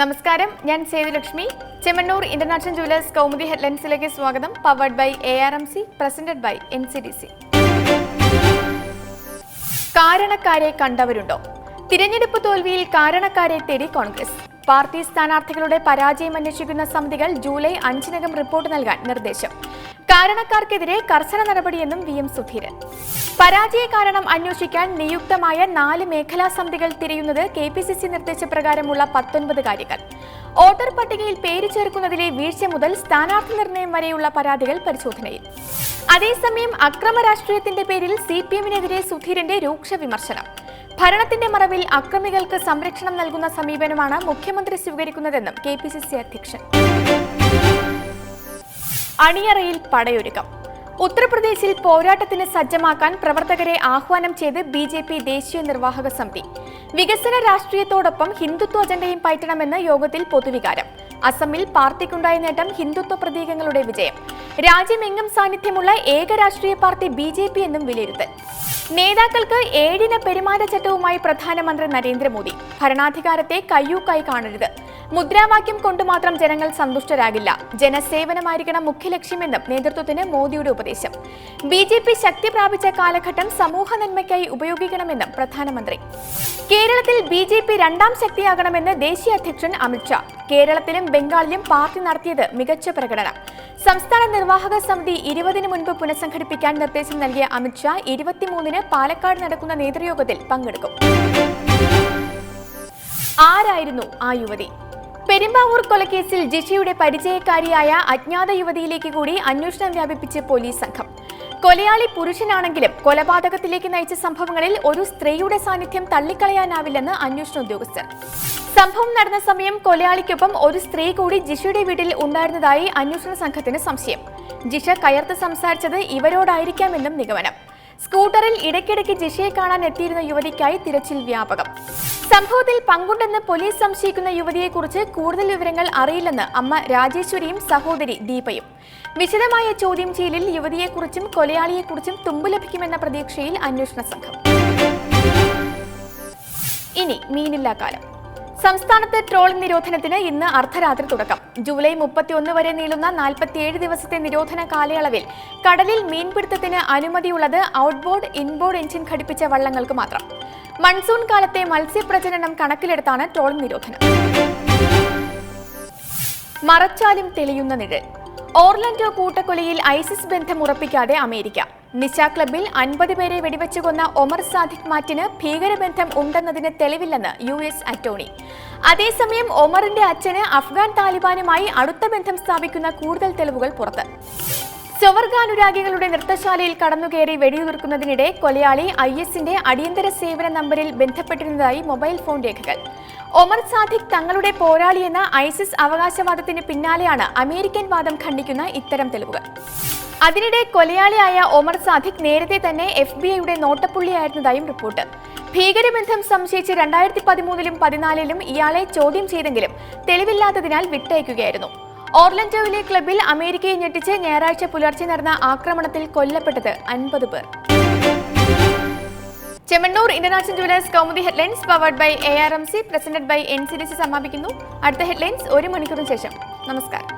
നമസ്കാരം, ഞാൻ Sethulakshmi. Chemmanur international jewellers Kaumudi ഹെഡ്ലൈൻസിലേക്ക് സ്വാഗതം. Powered by ARMC, presented by NCDC. കാരണക്കാരെ കണ്ടവരുണ്ടോ? തിരഞ്ഞെടുപ്പ് തോൽവിയിൽ കാരണക്കാരെ തേടി കോൺഗ്രസ്. പാർട്ടി സ്ഥാനാർത്ഥികളുടെ പരാജയം അന്വേഷിക്കുന്ന സമിതികൾ ജൂലൈ 5-നകം റിപ്പോർട്ട് നൽകാൻ നിർദ്ദേശം. കാരണക്കാർക്കെതിരെ കർശന നടപടിയെന്നും VM സുധീരൻ. പരാജയ കാരണം അന്വേഷിക്കാൻ നിയുക്തമായ 4 മേഖലാ സമിതികൾ തിരയുന്നത് KPCC നിർദ്ദേശപ്രകാരമുള്ള 19 കാര്യങ്ങൾ. വോട്ടർ പട്ടികയിൽ പേര് ചേർക്കുന്നതിലെ വീഴ്ച മുതൽ സ്ഥാനാർത്ഥി നിർണയം വരെയുള്ള പരാതികൾ പരിശോധനയിൽ. അതേസമയം അക്രമ രാഷ്ട്രീയത്തിന്റെ പേരിൽ CPM-നെതിരെ സുധീരന്റെ രൂക്ഷ വിമർശനം. ഭരണത്തിന്റെ മറവിൽ അക്രമികൾക്ക് സംരക്ഷണം നൽകുന്ന സമീപനമാണ് മുഖ്യമന്ത്രി സ്വീകരിക്കുന്നതെന്നും KPCC അധ്യക്ഷൻ. അണിയറയിൽ പടയൊരുക്കം. ഉത്തർപ്രദേശിൽ പോരാട്ടത്തിന് സജ്ജമാക്കാൻ പ്രവർത്തകരെ ആഹ്വാനം ചെയ്ത് BJP ദേശീയ നിർവാഹക സമിതി. വികസന രാഷ്ട്രീയത്തോടൊപ്പം ഹിന്ദുത്വ അജണ്ടയും പയറ്റണമെന്ന് യോഗത്തിൽ പൊതുവികാരം. അസമിൽ പാർട്ടിക്കുണ്ടായ നേട്ടം ഹിന്ദുത്വ പ്രതീകങ്ങളുടെ വിജയം. രാജ്യമെങ്ങും സാന്നിധ്യമുള്ള ഏക രാഷ്ട്രീയ പാർട്ടി BJP എന്നും വിലയിരുത്തൽ. നേതാക്കൾക്ക് 7 പെരുമാറ്റച്ചട്ടവുമായി പ്രധാനമന്ത്രി നരേന്ദ്രമോദി. ഭരണാധികാരത്തെ കയ്യൂക്കായി കാണരുത്. മുദ്രാവാക്യം കൊണ്ട് മാത്രം ജനങ്ങൾ സന്തുഷ്ടരാകില്ല. ജനസേവനമായിരിക്കണം മുഖ്യ ലക്ഷ്യമെന്നും നേതൃത്വത്തിന് മോദിയുടെ ഉപദേശം. BJP ശക്തി പ്രാപിച്ച കാലഘട്ടം സമൂഹ നന്മയ്ക്കായി ഉപയോഗിക്കണമെന്നും പ്രധാനമന്ത്രി. കേരളത്തിൽ BJP രണ്ടാം ശക്തിയാകണമെന്ന് ദേശീയ അധ്യക്ഷൻ അമിത്ഷാ. കേരളത്തിലും ബംഗാളിലും പാർട്ടി നടത്തിയത് മികച്ച പ്രകടനം. സംസ്ഥാന നിർവാഹക സമിതി 20-ന് മുൻപ് പുനഃസംഘടിപ്പിക്കാൻ നിർദ്ദേശം നൽകിയ അമിത്ഷാ 23-ന് പാലക്കാട് നടക്കുന്ന നേതൃയോഗത്തിൽ പങ്കെടുക്കും. ആരായിരുന്നു ആ യുവതി? പെരുമ്പാവൂർ കൊലക്കേസിൽ ജിഷയുടെ പരിചയക്കാരിയായ അജ്ഞാത യുവതിയിലേക്ക് കൂടി അന്വേഷണം വ്യാപിപ്പിച്ച് പോലീസ് സംഘം. കൊലയാളി പുരുഷനാണെങ്കിലും കൊലപാതകത്തിലേക്ക് നയിച്ച സംഭവങ്ങളിൽ ഒരു സ്ത്രീയുടെ സാന്നിധ്യം തള്ളിക്കളയാനാവില്ലെന്ന് അന്വേഷണ ഉദ്യോഗസ്ഥർ. സംഭവം നടന്ന സമയം കൊലയാളിക്കൊപ്പം ഒരു സ്ത്രീ കൂടി ജിഷയുടെ വീട്ടിൽ ഉണ്ടായിരുന്നതായി അന്വേഷണ സംഘത്തിന് സംശയം. ജിഷ കയർത്ത് സംസാരിച്ചത് ഇവരോടായിരിക്കാമെന്നും നിഗമനം. സ്കൂട്ടറിൽ ഇടയ്ക്കിടയ്ക്ക് ജിഷയെ കാണാൻ എത്തിയിരുന്ന യുവതിക്കായി തിരച്ചിൽ വ്യാപകം. സംഭവത്തിൽ പങ്കുണ്ടെന്ന് പോലീസ് സംശയിക്കുന്ന യുവതിയെക്കുറിച്ച് കൂടുതൽ വിവരങ്ങൾ അറിയില്ലെന്ന് അമ്മ രാജേശ്വരിയും സഹോദരി ദീപയും. വിശദമായ ചോദ്യം ചെയ്യലിൽ യുവതിയെക്കുറിച്ചും കൊലയാളിയെക്കുറിച്ചും തുമ്പ് ലഭിക്കുമെന്ന പ്രതീക്ഷയിൽ അന്വേഷണ സംഘം. ഇനി മീനില്ലാ കാലം. സംസ്ഥാനത്ത് ട്രോളിംഗ് നിരോധനത്തിന് ഇന്ന് അർദ്ധരാത്രി തുടക്കം. ജൂലൈ 31 വരെ നീളുന്ന 47 ദിവസത്തെ നിരോധന കാലയളവിൽ കടലിൽ മീൻപിടുത്തത്തിന് അനുമതിയുള്ളത് ഔട്ട്ബോർഡ്, ഇൻബോർഡ് എഞ്ചിൻ ഘടിപ്പിച്ച വള്ളങ്ങൾക്ക് മാത്രം. മൺസൂൺ കാലത്തെ മത്സ്യപ്രജനനം കണക്കിലെടുത്താണ് ട്രോളിംഗ് നിരോധനം. മറച്ചാലും തെളിയുന്ന നിഴൽ. ഓർലൻഡോ കൂട്ടക്കൊലയിൽ ISIS ബന്ധം ഉറപ്പിക്കാതെ അമേരിക്ക. നിശ ക്ലബിൽ 50 പേരെ വെടിവെച്ചു കൊന്ന ഒമർ സാദിഖ് മാറ്റിന് ഭീകരബന്ധം ഉണ്ടെന്നതിന് തെളിവില്ലെന്ന് US അറ്റോർണി. അതേസമയം ഒമറിന്റെ അച്ഛന് അഫ്ഗാൻ താലിബാനുമായി അടുത്ത ബന്ധം സ്ഥാപിക്കുന്ന കൂടുതൽ തെളിവുകൾ പുറത്ത്. സ്വവർഗാനുരാഗികളുടെ നൃത്തശാലയിൽ കടന്നുകയറി വെടിയുതിർക്കുന്നതിനിടെ കൊലയാളി IS-ന്റെ അടിയന്തര സേവന നമ്പറിൽ ബന്ധപ്പെട്ടിരുന്നതായി മൊബൈൽ ഫോൺ രേഖകൾ. ഒമർ സാദിഖ് തങ്ങളുടെ പോരാളിയെന്ന ISIS അവകാശവാദത്തിന് പിന്നാലെയാണ് അമേരിക്കൻ വാദം ഖണ്ഡിക്കുന്ന ഇത്തരം തെളിവുകൾ. അതിനിടെ കൊലയാളിയായ ഒമർ സാദിഖ് നേരത്തെ തന്നെ FBI-യുടെ നോട്ടപ്പുള്ളിയായിരുന്നതായും റിപ്പോർട്ട്. ഭീകരബന്ധം സംശയിച്ച് 2013-ലും 2014-ലും ഇയാളെ ചോദ്യം ചെയ്തെങ്കിലും തെളിവില്ലാത്തതിനാൽ വിട്ടയക്കുകയായിരുന്നു. ഓർലൻഡോയിലെ ക്ലബിൽ അമേരിക്കയെ ഞെട്ടിച്ച് ഞായറാഴ്ച പുലർച്ചെ നടന്ന ആക്രമണത്തിൽ കൊല്ലപ്പെട്ടത് 50 പേർ. Chemmanur international jewellers Kaumudi headlines powered by ARMC, presented by NCDC സമാപിക്കുന്നു. അടുത്ത ഹെഡ്ലൈൻസ് 1 മണിക്കൂറിന് ശേഷം. നമസ്കാരം.